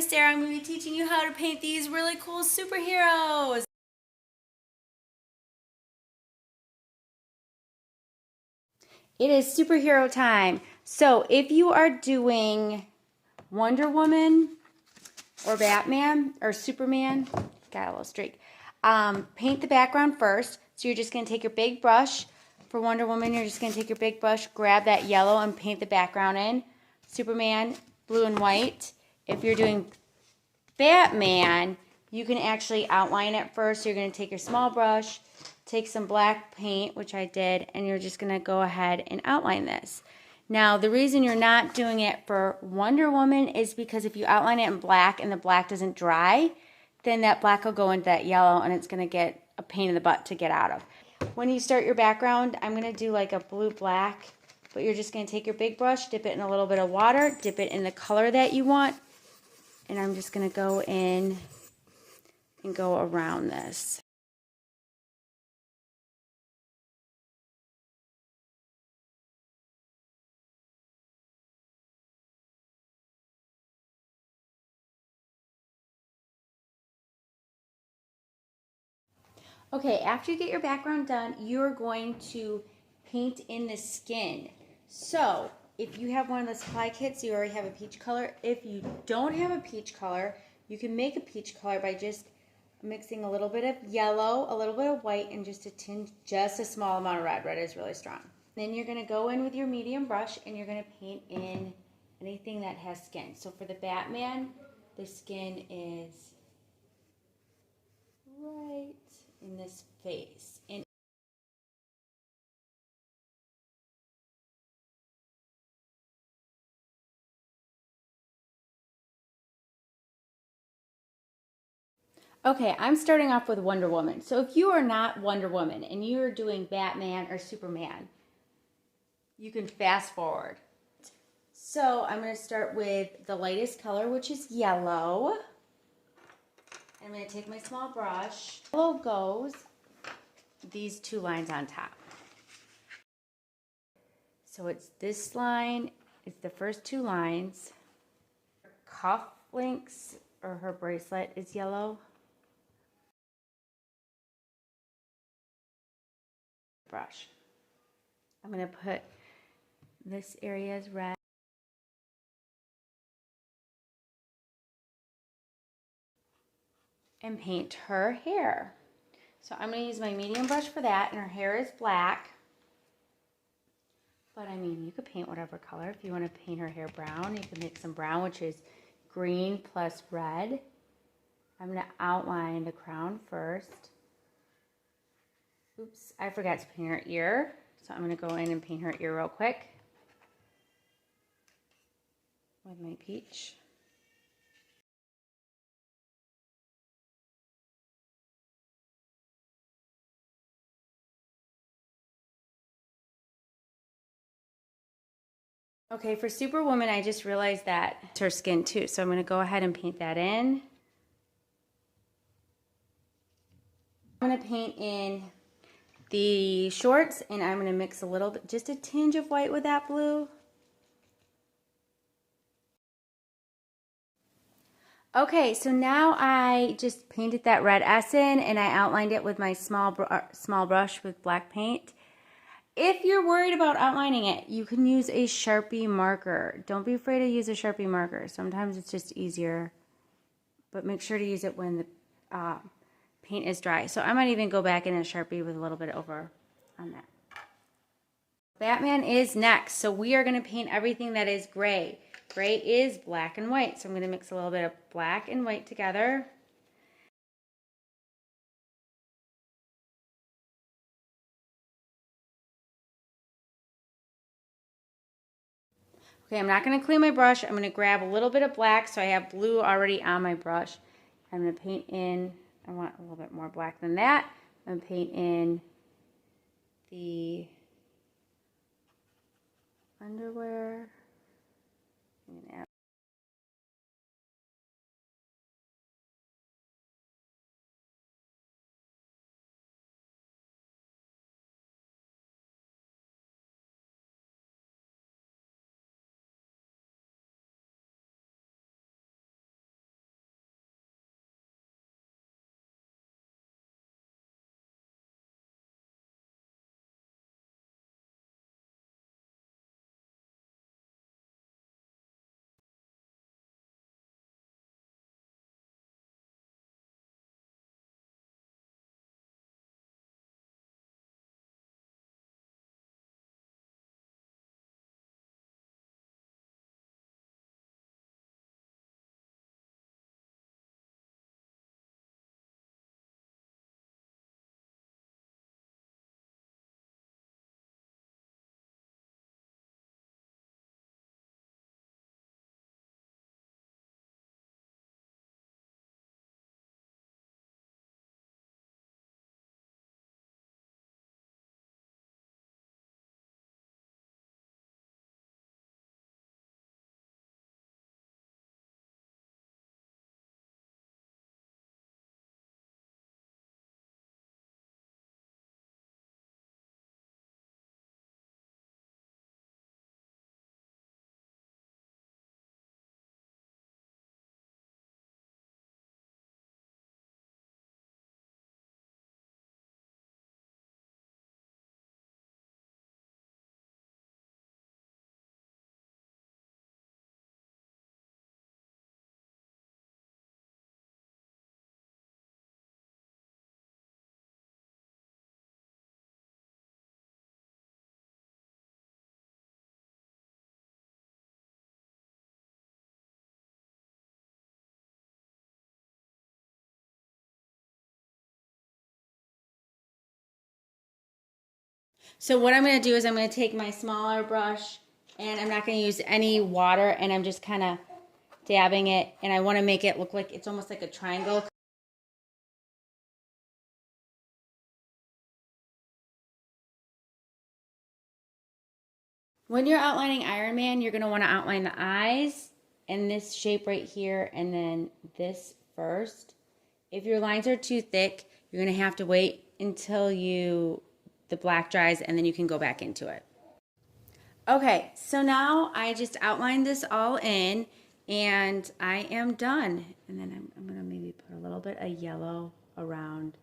is Sarah. I'm going to be teaching you how to paint these really cool superheroes. It is superhero time. So if you are doing Wonder Woman or Batman or Superman, got a little streak, paint the background first. So you're just going to take your big brush. For Wonder Woman, you're just going to take your big brush, grab that yellow and paint the background in. Superman, blue and white. If you're doing Batman, you can actually outline it first. So you're going to take your small brush, take some black paint, which I did, and you're just going to go ahead and outline this. Now, the reason you're not doing it for Wonder Woman is because if you outline it in black and the black doesn't dry, then that black will go into that yellow and it's going to get a pain in the butt to get out of. When you start your background, I'm going to do like a blue-black, but you're just going to take your big brush, dip it in a little bit of water, dip it in the color that you want, and I'm just going to go in and go around this. Okay, after you get your background done, you're going to paint in the skin. So, if you have one of the supply kits, you already have a peach color. If you don't have a peach color, you can make a peach color by just mixing a little bit of yellow, a little bit of white, and just a tinge, just a small amount of red. Red is really strong. Then you're going to go in with your medium brush and you're going to paint in anything that has skin. So for the Batman, the skin is right in this face. And okay, I'm starting off with Wonder Woman. So if you are not Wonder Woman and you're doing Batman or Superman, you can fast forward. So I'm going to start with the lightest color, which is yellow. I'm going to take my small brush. Yellow goes these two lines on top. So it's this line, it's the first two lines. Cuff links or her bracelet is yellow. Brush. I'm going to put this area as red. And paint her hair. So I'm going to use my medium brush for that, and her hair is black. But I mean, you could paint whatever color. If you want to paint her hair brown, you can make some brown, which is green plus red. I'm going to outline the crown first. Oops, I forgot to paint her ear. So I'm going to go in and paint her ear real quick with my peach. Okay, for Superwoman, I just realized that it's her skin too. So I'm going to go ahead and paint that in. I'm going to paint in the shorts, and I'm going to mix a little bit, just a tinge of white with that blue. Okay, so now I just painted that red S in, and I outlined it with my small brush with black paint. If you're worried about outlining it, you can use a Sharpie marker. Don't be afraid to use a Sharpie marker. Sometimes it's just easier, but make sure to use it when the paint is dry. So I might even go back in a Sharpie with a little bit over on that. Batman is next. So we are going to paint everything that is gray. Gray is black and white. So I'm going to mix a little bit of black and white together. Okay, I'm not going to clean my brush. I'm going to grab a little bit of black so I have blue already on my brush. I'm going to paint in, I want a little bit more black than that. I'm going to paint in the underwear. I'm going to add So what I'm going to do is I'm going to take my smaller brush, and I'm not going to use any water, and I'm just kind of dabbing it, and I want to make it look like it's almost like a triangle. When you're outlining Iron Man, you're going to want to outline the eyes and this shape right here, and then this first. If your lines are too thick, you're going to have to wait until the black dries, and then you can go back into it. Okay, so now I just outlined this all in, and I am done. And then I'm going to maybe put a little bit of yellow around